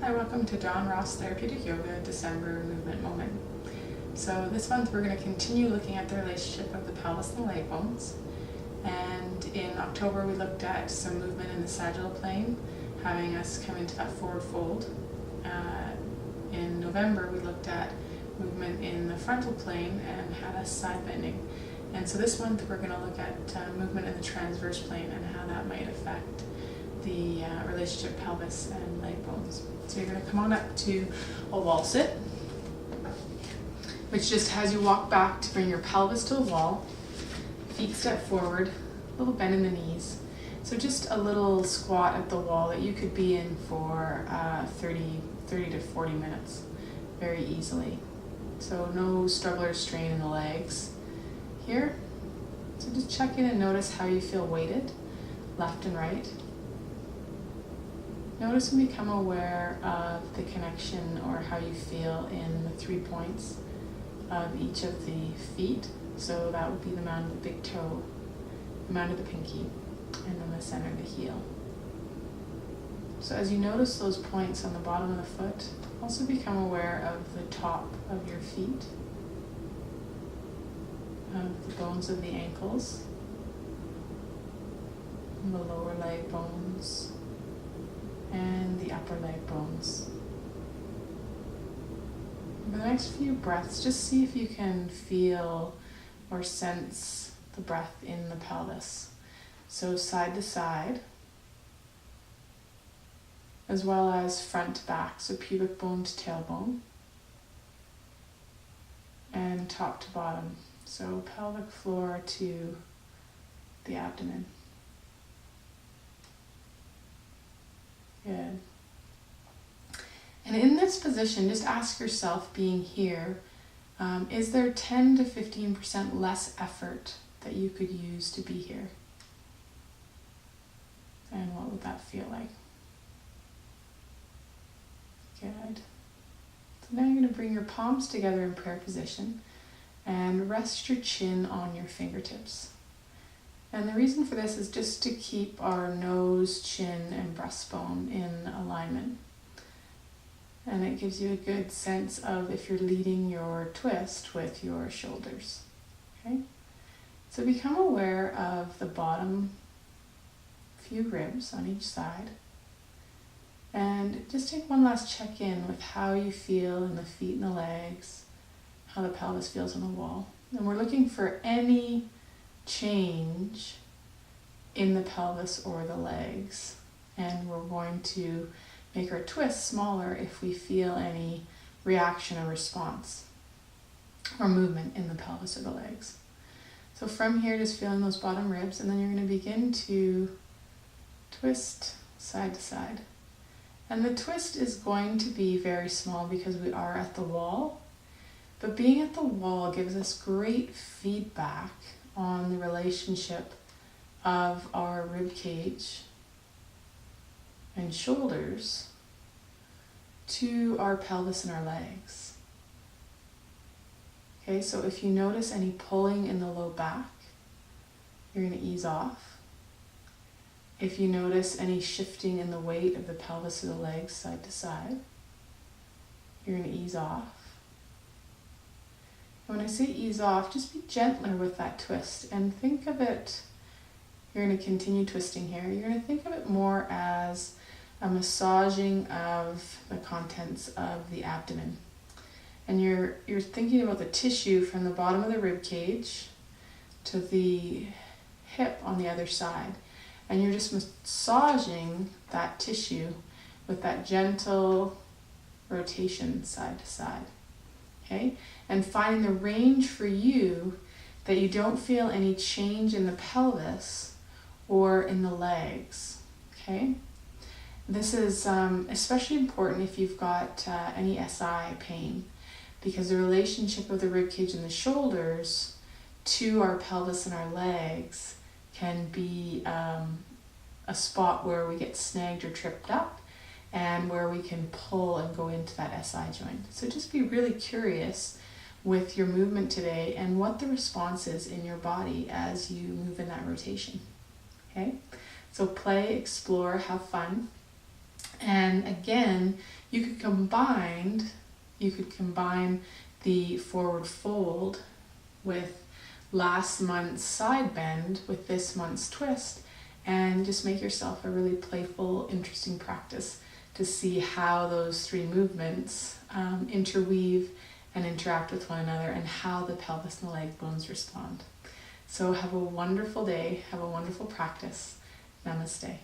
Hi, welcome to John Ross Therapeutic Yoga December Movement Moment. So this month we're going to continue looking at the relationship of the pelvis and the leg bones. And in October we looked at some movement in the sagittal plane, having us come into that forward fold. In November we looked at movement in the frontal plane and had us side bending. And so this month we're going to look at movement in the transverse plane and how that might affect the relationship pelvis and leg bones. So you're going to come on up to a wall sit, which just has you walk back to bring your pelvis to the wall, feet step forward, a little bend in the knees. So just a little squat at the wall that you could be in for 30 to 40 minutes very easily. So no struggle or strain in the legs here. So just check in and notice how you feel weighted, left and right. Notice and become aware of the connection or how you feel in the 3 points of each of the feet. So that would be the mound of the big toe, the mound of the pinky, and then the center of the heel. So as you notice those points on the bottom of the foot, also become aware of the top of your feet, of the bones of the ankles, and the lower leg bones, and the upper leg bones. For the next few breaths, just see if you can feel or sense the breath in the pelvis. So side to side, as well as front to back, so pubic bone to tailbone, and top to bottom, so pelvic floor to the abdomen. Good. And in this position, just ask yourself, being here, is there 10 to 15% less effort that you could use to be here? And what would that feel like? Good. So now you're going to bring your palms together in prayer position and rest your chin on your fingertips. And the reason for this is just to keep our nose, chin, and breastbone in alignment. And it gives you a good sense of if you're leading your twist with your shoulders. Okay? So become aware of the bottom few ribs on each side. And just take one last check-in with how you feel in the feet and the legs, how the pelvis feels on the wall. And we're looking for any change in the pelvis or the legs, and we're going to make our twist smaller if we feel any reaction or response or movement in the pelvis or the legs. So from here, just feeling those bottom ribs, and then you're going to begin to twist side to side. And the twist is going to be very small because we are at the wall, but being at the wall gives us great feedback on the relationship of our rib cage and shoulders to our pelvis and our legs. Okay, so if you notice any pulling in the low back, you're going to ease off. If you notice any shifting in the weight of the pelvis or the legs side to side, you're going to ease off. When I say ease off, just be gentler with that twist and think of it, you're going to continue twisting here, you're going to think of it more as a massaging of the contents of the abdomen. And you're thinking about the tissue from the bottom of the rib cage to the hip on the other side. And you're just massaging that tissue with that gentle rotation side to side. Okay? And finding the range for you that you don't feel any change in the pelvis or in the legs. Okay? This is especially important if you've got any SI pain, because the relationship of the ribcage and the shoulders to our pelvis and our legs can be a spot where we get snagged or tripped up, and where we can pull and go into that SI joint. So just be really curious with your movement today and what the response is in your body as you move in that rotation. Okay? So play, explore, have fun, And again, you could combine the forward fold with last month's side bend with this month's twist, and just make yourself a really playful, interesting practice to see how those three movements interweave and interact with one another, and how the pelvis and the leg bones respond. So have a wonderful day, have a wonderful practice. Namaste.